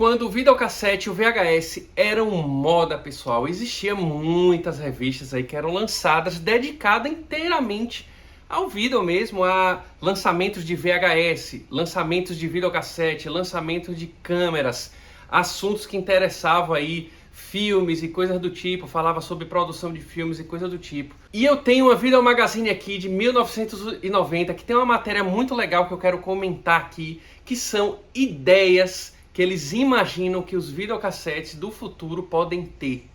Quando o videocassete e o VHS eram moda, pessoal, existiam muitas revistas aí que eram lançadas dedicadas inteiramente ao vídeo mesmo, a lançamentos de VHS, lançamentos de videocassete, lançamentos de câmeras, assuntos que interessavam aí filmes e coisas do tipo, falava sobre produção de filmes e coisas do tipo. E eu tenho uma Video Magazine aqui de 1990 que tem uma matéria muito legal que eu quero comentar aqui, que são ideias que eles imaginam que os videocassetes do futuro podem ter.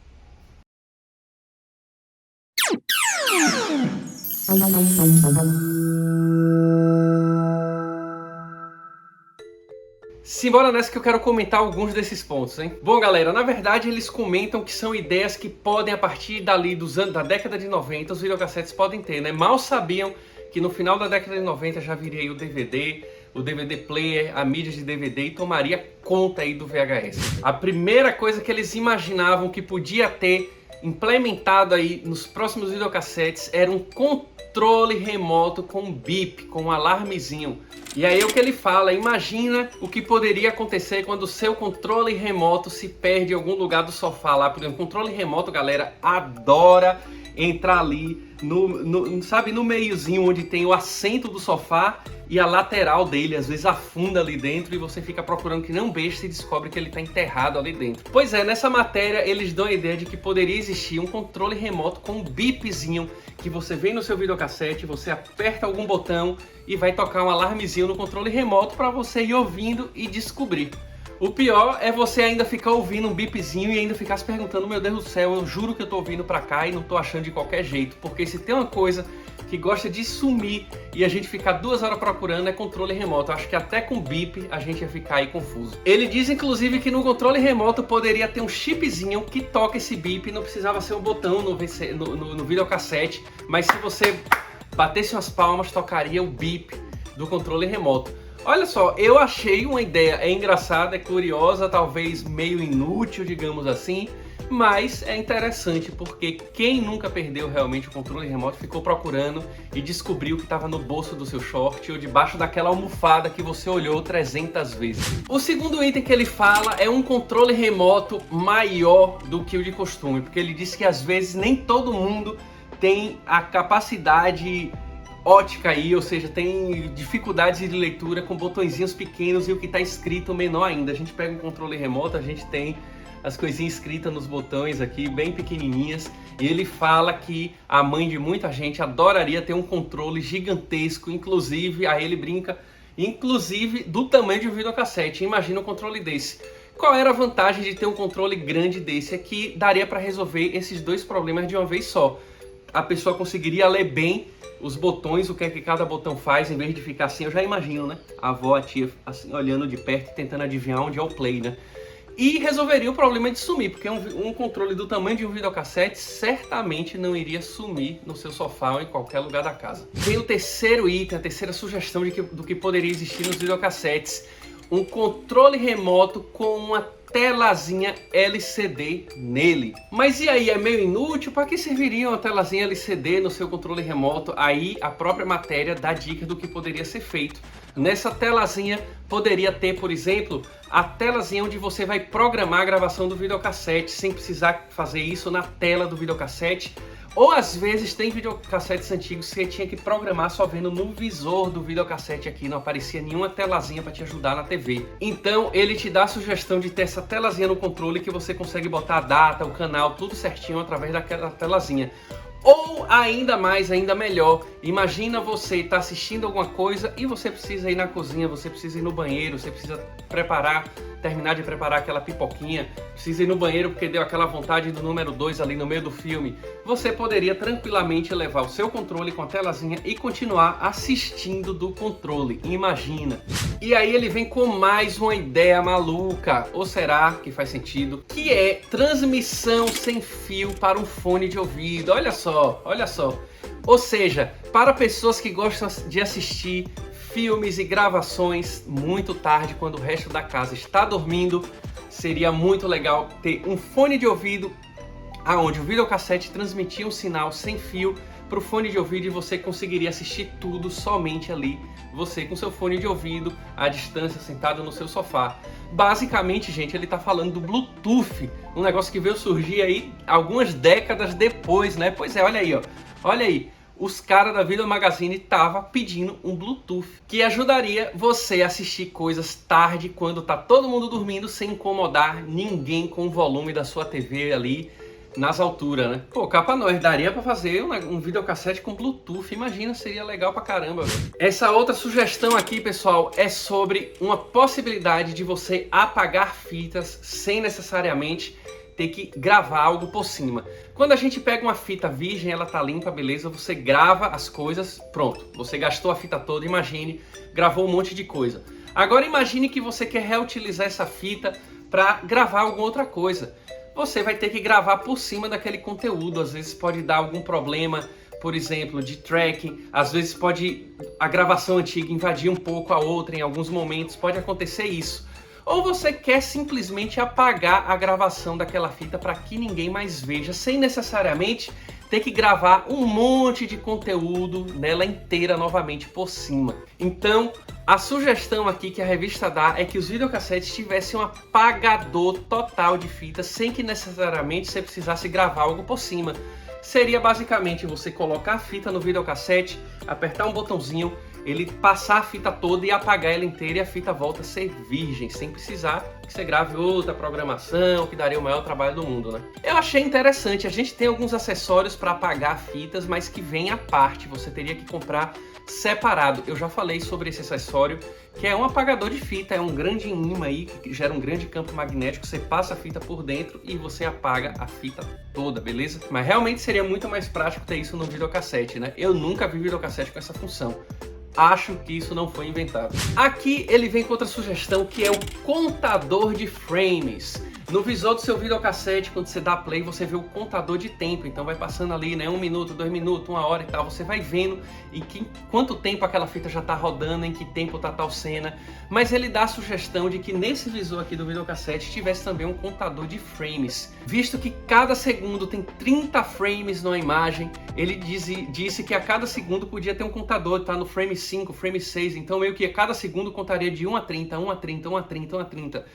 Simbora nessa que eu quero comentar alguns desses pontos, hein? Bom, galera, na verdade eles comentam que são ideias que podem, a partir dali dos anos da década de 90, os videocassetes podem ter, né? Mal sabiam que no final da década de 90 já viria aí o DVD player, a mídia de DVD e tomaria conta aí do VHS. A primeira coisa que eles imaginavam que podia ter implementado aí nos próximos videocassetes era um controle remoto com bip, com um alarmezinho. E aí o que ele fala, imagina o que poderia acontecer quando o seu controle remoto se perde em algum lugar do sofá lá. Por exemplo, controle remoto, galera, adora entrar ali sabe, no meiozinho onde tem o assento do sofá e a lateral dele, às vezes afunda ali dentro e você fica procurando que não beijo e descobre que ele está enterrado ali dentro. Pois é, nessa matéria eles dão a ideia de que poderia existir um controle remoto com um bipzinho que você vem no seu videocassete, você aperta algum botão e vai tocar um alarmezinho no controle remoto para você ir ouvindo e descobrir. O pior é você ainda ficar ouvindo um bipzinho e ainda ficar se perguntando, meu Deus do céu, eu juro que eu tô ouvindo pra cá e não tô achando de qualquer jeito. Porque se tem uma coisa que gosta de sumir e a gente ficar 2 horas procurando é controle remoto. Eu acho que até com bip a gente ia ficar aí confuso. Ele diz inclusive que no controle remoto poderia ter um chipzinho que toca esse bip, não precisava ser um botão no videocassete, mas se você batesse umas palmas tocaria o bip do controle remoto. Olha só, eu achei uma ideia, é engraçada, é curiosa, talvez meio inútil, digamos assim, mas é interessante porque quem nunca perdeu realmente o controle remoto ficou procurando e descobriu que estava no bolso do seu short ou debaixo daquela almofada que você olhou 300 vezes. O segundo item que ele fala é um controle remoto maior do que o de costume, porque ele disse que às vezes nem todo mundo tem a capacidade ótica aí, ou seja, tem dificuldades de leitura com botõezinhos pequenos e o que está escrito menor ainda. A gente pega um controle remoto, a gente tem as coisinhas escritas nos botões aqui, bem pequenininhas, e ele fala que a mãe de muita gente adoraria ter um controle gigantesco, inclusive, aí ele brinca, inclusive do tamanho de um videocassete. Imagina um controle desse. Qual era a vantagem de ter um controle grande desse? É que daria para resolver esses dois problemas de uma vez só. A pessoa conseguiria ler bem os botões, o que é que cada botão faz, em vez de ficar assim, eu já imagino, né? A avó, a tia, assim, olhando de perto, tentando adivinhar onde é o play, né? E resolveria o problema de sumir, porque um controle do tamanho de um videocassete certamente não iria sumir no seu sofá ou em qualquer lugar da casa. Vem o terceiro item, a terceira sugestão do que poderia existir nos videocassetes. Um controle remoto com uma telazinha LCD nele. Mas e aí, é meio inútil? Para que serviria uma telazinha LCD no seu controle remoto? Aí a própria matéria dá dica do que poderia ser feito. Nessa telazinha poderia ter, por exemplo, a telazinha onde você vai programar a gravação do videocassete sem precisar fazer isso na tela do videocassete. Ou às vezes tem videocassetes antigos que você tinha que programar só vendo no visor do videocassete aqui, não aparecia nenhuma telazinha para te ajudar na TV. Então ele te dá a sugestão de ter essa telazinha no controle que você consegue botar a data, o canal, tudo certinho através daquela telazinha. Ou ainda mais, ainda melhor, imagina você estar assistindo alguma coisa e você precisa ir na cozinha, você precisa ir no banheiro, você precisa terminar de preparar aquela pipoquinha, precisa ir no banheiro porque deu aquela vontade do número 2 ali no meio do filme. Você poderia tranquilamente levar o seu controle com a telazinha e continuar assistindo do controle, imagina. E aí ele vem com mais uma ideia maluca, ou será que faz sentido? Que é transmissão sem fio para um fone de ouvido, olha só, olha só. Ou seja, para pessoas que gostam de assistir filmes e gravações muito tarde, quando o resto da casa está dormindo, seria muito legal ter um fone de ouvido aonde o videocassete transmitia um sinal sem fio para o fone de ouvido e você conseguiria assistir tudo somente ali você com seu fone de ouvido, à distância, sentado no seu sofá. Basicamente, gente, ele tá falando do Bluetooth, um negócio que veio surgir aí algumas décadas depois, né? Pois é, olha aí, ó. Olha aí. Os caras da Video Magazine estavam pedindo um Bluetooth que ajudaria você a assistir coisas tarde, quando tá todo mundo dormindo, sem incomodar ninguém com o volume da sua TV ali nas alturas, né? Pô, capa nós, daria pra fazer um videocassete com Bluetooth, imagina, seria legal pra caramba. Essa outra sugestão aqui, pessoal, é sobre uma possibilidade de você apagar fitas sem necessariamente ter que gravar algo por cima. Quando a gente pega uma fita virgem, ela tá limpa, beleza, você grava as coisas, pronto, você gastou a fita toda, imagine, gravou um monte de coisa. Agora imagine que você quer reutilizar essa fita para gravar alguma outra coisa. Você vai ter que gravar por cima daquele conteúdo, às vezes pode dar algum problema, por exemplo, de tracking, às vezes pode a gravação antiga invadir um pouco a outra, em alguns momentos pode acontecer isso. Ou você quer simplesmente apagar a gravação daquela fita para que ninguém mais veja, sem necessariamente ter que gravar um monte de conteúdo nela inteira novamente por cima. Então, a sugestão aqui que a revista dá é que os videocassetes tivessem um apagador total de fita, sem que necessariamente você precisasse gravar algo por cima. Seria basicamente você colocar a fita no videocassete, apertar um botãozinho, ele passar a fita toda e apagar ela inteira, e a fita volta a ser virgem, sem precisar que você grave outra programação, que daria o maior trabalho do mundo, né? Eu achei interessante, a gente tem alguns acessórios para apagar fitas, mas que vem à parte, você teria que comprar separado. Eu já falei sobre esse acessório, que é um apagador de fita, é um grande imã aí, que gera um grande campo magnético, você passa a fita por dentro e você apaga a fita toda, beleza? Mas realmente seria muito mais prático ter isso no videocassete, né? Eu nunca vi videocassete com essa função. Acho que isso não foi inventado. Aqui ele vem com outra sugestão, que é o contador de frames. No visor do seu videocassete, quando você dá play, você vê o contador de tempo. Então vai passando ali, né, 1 minuto, 2 minutos, 1 hora e tal. Você vai vendo em quanto tempo aquela fita já tá rodando, em que tempo tá tal cena. Mas ele dá a sugestão de que nesse visor aqui do videocassete tivesse também um contador de frames. Visto que cada segundo tem 30 frames na imagem, ele disse que a cada segundo podia ter um contador, tá no frame 5, frame 6. Então meio que a cada segundo contaria de 1 a 30, 1 a 30, 1 a 30, 1 a 30.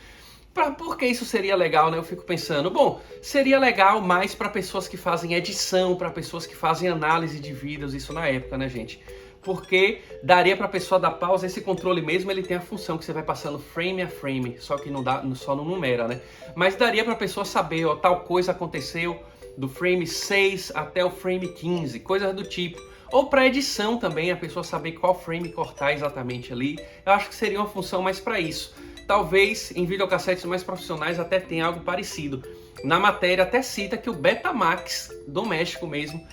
Por que isso seria legal, né? Eu fico pensando, bom, seria legal mais para pessoas que fazem edição, para pessoas que fazem análise de vídeos, isso na época, né, gente? Porque daria para a pessoa dar pausa, esse controle mesmo, ele tem a função que você vai passando frame a frame, só que não dá, só não numera, né? Mas daria para a pessoa saber, ó, tal coisa aconteceu do frame 6 até o frame 15, coisas do tipo. Ou para edição também, a pessoa saber qual frame cortar exatamente ali. Eu acho que seria uma função mais para isso. Talvez em videocassetes mais profissionais até tenha algo parecido. Na matéria até cita que o Betamax doméstico mesmo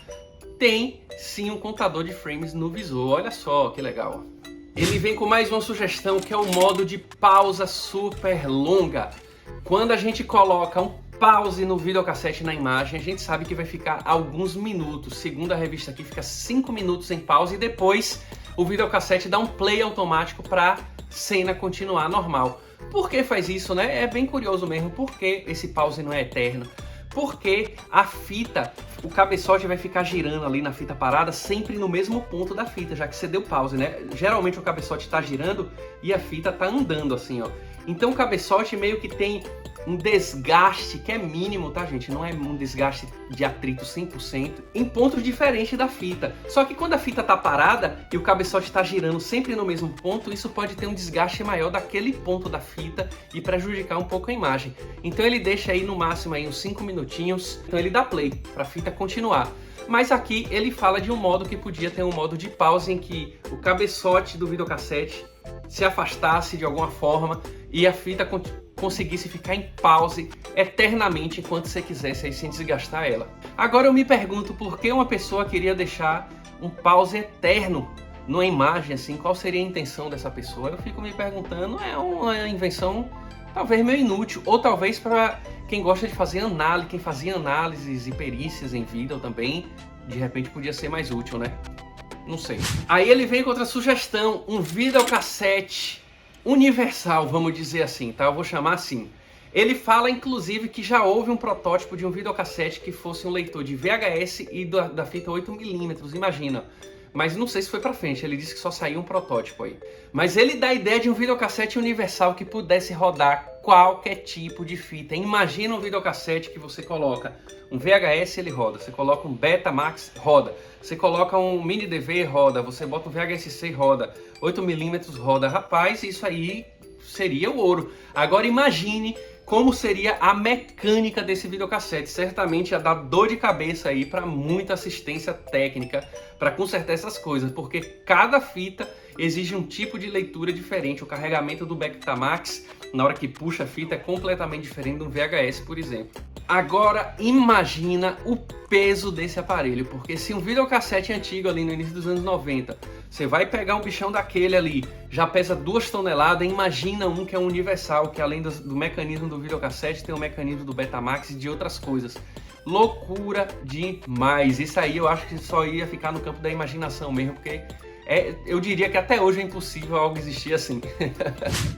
tem sim um contador de frames no visor. Olha só que legal. Ele vem com mais uma sugestão, que é o modo de pausa super longa. Quando a gente coloca um pause no videocassete na imagem, a gente sabe que vai ficar alguns minutos. Segundo a revista aqui, fica 5 minutos em pause e depois o videocassete dá um play automático para cena continuar normal. Por que faz isso, né? É bem curioso mesmo. Por que esse pause não é eterno? Porque a fita, o cabeçote vai ficar girando ali na fita parada sempre no mesmo ponto da fita, já que você deu pause, né? Geralmente o cabeçote está girando e a fita está andando assim, ó. Então o cabeçote meio que tem um desgaste que é mínimo, tá, gente? Não é um desgaste de atrito 100%, em pontos diferentes da fita. Só que quando a fita tá parada e o cabeçote tá girando sempre no mesmo ponto, isso pode ter um desgaste maior daquele ponto da fita e prejudicar um pouco a imagem. Então ele deixa aí no máximo aí uns 5 minutinhos, então ele dá play para a fita continuar. Mas aqui ele fala de um modo que podia ter um modo de pause em que o cabeçote do videocassete se afastasse de alguma forma e a fita conseguisse ficar em pause eternamente enquanto você quisesse aí sem desgastar ela. Agora eu me pergunto por que uma pessoa queria deixar um pause eterno numa imagem assim, qual seria a intenção dessa pessoa? Eu fico me perguntando, é uma invenção talvez meio inútil, ou talvez para quem gosta de fazer análise, quem fazia análises e perícias em vídeo também, de repente podia ser mais útil, né? Não sei. Aí ele vem com outra sugestão, um videocassete universal, vamos dizer assim, tá? Eu vou chamar assim. Ele fala, inclusive, que já houve um protótipo de um videocassete que fosse um leitor de VHS e da fita 8mm. Imagina, mas não sei se foi pra frente, ele disse que só saiu um protótipo aí. Mas ele dá a ideia de um videocassete universal que pudesse rodar qualquer tipo de fita. Imagina um videocassete que você coloca um VHS, ele roda, você coloca um Betamax, roda, você coloca um mini DV, roda, você bota um VHS-C, roda, 8mm, roda. Rapaz, isso aí seria o ouro. Agora imagine como seria a mecânica desse videocassete. Certamente ia dar dor de cabeça aí para muita assistência técnica para consertar essas coisas, porque cada fita exige um tipo de leitura diferente. O carregamento do Betamax, na hora que puxa a fita, é completamente diferente do VHS, por exemplo. Agora imagina o peso desse aparelho, porque se um videocassete antigo ali no início dos anos 90, você vai pegar um bichão daquele ali, já pesa 2 toneladas, imagina um que é um universal, que além do mecanismo do videocassete, tem o mecanismo do Betamax e de outras coisas. Loucura demais! Isso aí eu acho que só ia ficar no campo da imaginação mesmo, porque eu diria que até hoje é impossível algo existir assim.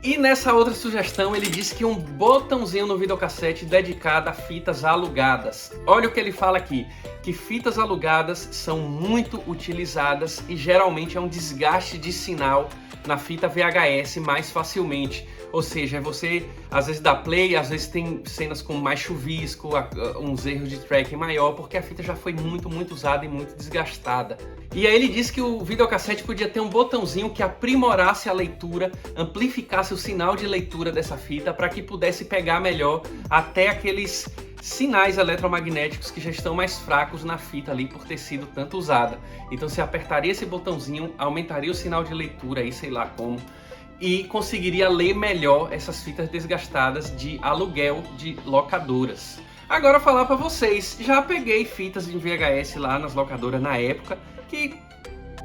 E nessa outra sugestão ele disse que um botãozinho no videocassete dedicado a fitas alugadas. Olha o que ele fala aqui, que fitas alugadas são muito utilizadas e geralmente é um desgaste de sinal na fita VHS mais facilmente. Ou seja, você às vezes dá play, às vezes tem cenas com mais chuvisco, uns erros de tracking maior, porque a fita já foi muito usada e muito desgastada. E aí ele disse que o videocassete podia ter um botãozinho que aprimorasse a leitura, amplificasse o sinal de leitura dessa fita para que pudesse pegar melhor até aqueles sinais eletromagnéticos que já estão mais fracos na fita ali por ter sido tanto usada. Então você apertaria esse botãozinho, aumentaria o sinal de leitura aí, sei lá como, e conseguiria ler melhor essas fitas desgastadas de aluguel de locadoras. Agora falar para vocês, já peguei fitas de VHS lá nas locadoras na época, que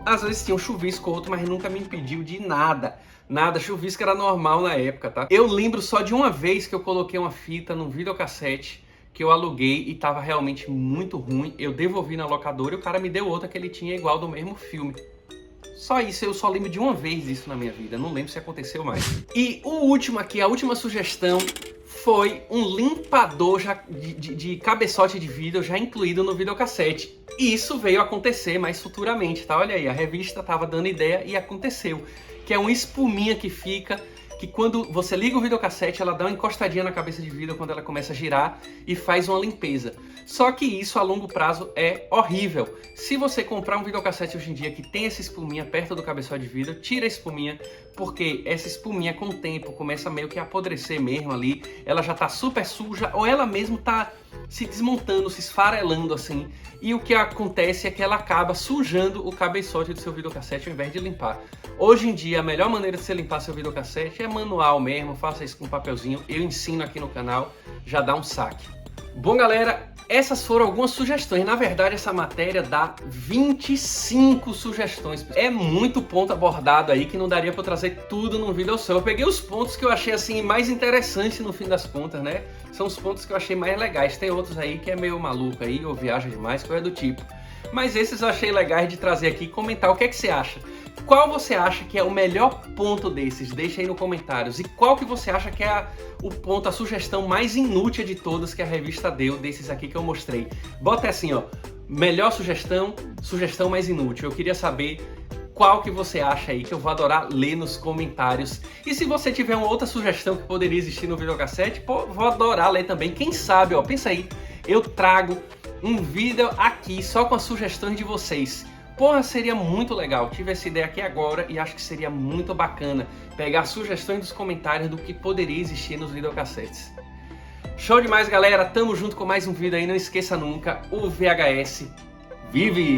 às vezes tinha um chuvisco ou outro, mas nunca me impediu de nada. Nada, chuvisco era normal na época, tá? Eu lembro só de uma vez que eu coloquei uma fita num videocassete que eu aluguei e tava realmente muito ruim. Eu devolvi na locadora e o cara me deu outra que ele tinha igual do mesmo filme. Só isso, eu só lembro de uma vez isso na minha vida, não lembro se aconteceu mais. E o último aqui, a última sugestão, foi um limpador de cabeçote de vídeo já incluído no videocassete. E isso veio a acontecer mais futuramente, tá? Olha aí, a revista tava dando ideia e aconteceu. Que é uma espuminha que fica, que quando você liga o videocassete, ela dá uma encostadinha na cabeça de vídeo quando ela começa a girar e faz uma limpeza. Só que isso a longo prazo é horrível. Se você comprar um videocassete hoje em dia que tem essa espuminha perto do cabeçote de vidro, tira a espuminha, porque essa espuminha com o tempo começa meio que a apodrecer mesmo ali, ela já tá super suja ou ela mesmo tá se desmontando, se esfarelando assim, e o que acontece é que ela acaba sujando o cabeçote do seu videocassete ao invés de limpar. Hoje em dia a melhor maneira de você limpar seu videocassete é manual mesmo, faça isso com um papelzinho, eu ensino aqui no canal, já dá um saque. Bom galera, essas foram algumas sugestões. Na verdade, essa matéria dá 25 sugestões. É muito ponto abordado aí que não daria para trazer tudo num vídeo só. Eu peguei os pontos que eu achei assim mais interessantes no fim das contas, né? São os pontos que eu achei mais legais. Tem outros aí que é meio maluco aí, ou viaja demais, coisa do tipo. Mas esses eu achei legais de trazer aqui e comentar. O que é que você acha? Qual você acha que é o melhor ponto desses? Deixa aí nos comentários. E qual que você acha que é o ponto, a sugestão mais inútil de todas que a revista deu, desses aqui que eu mostrei? Bota assim, ó, melhor sugestão, sugestão mais inútil. Eu queria saber qual que você acha aí, que eu vou adorar ler nos comentários. E se você tiver uma outra sugestão que poderia existir no videocassete, pô, vou adorar ler também. Quem sabe, ó, pensa aí, eu trago um vídeo aqui só com as sugestões de vocês. Porra, seria muito legal. Tive essa ideia aqui agora e acho que seria muito bacana pegar sugestões dos comentários do que poderia existir nos videocassetes. Show demais, galera. Tamo junto com mais um vídeo aí. Não esqueça nunca, o VHS vive!